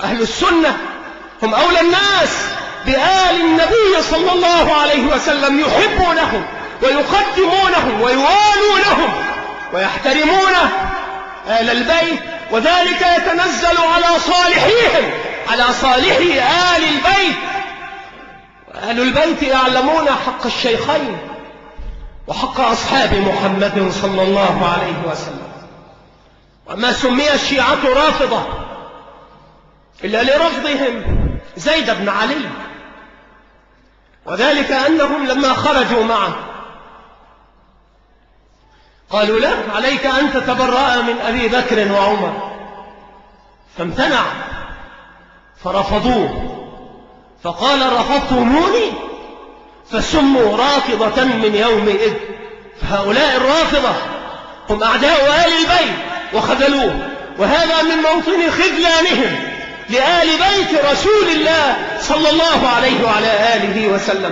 أهل السنة هم أولى الناس بآل النبي صلى الله عليه وسلم، يحبونهم ويقدمونهم ويوالونهم ويحترمون آل البيت، وذلك يتنزل على صالحيهم، على صالحي آل البيت. وآل البيت يعلمون حق الشيخين وحق أصحاب محمد صلى الله عليه وسلم. وما سمي الشيعة رافضة إلا لرفضهم زيد بن علي، وذلك أنهم لما خرجوا معه قالوا له عليك أن تتبرأ من أبي بكر وعمر، فامتنع فرفضوه، فقال رفضتموني فسموا رافضة من يومئذ. فهؤلاء الرافضة هم أعداء آل البيت وخذلوه، وهذا من موطن خذلانهم لآل بيت رسول الله صلى الله عليه وعلى آله وسلم.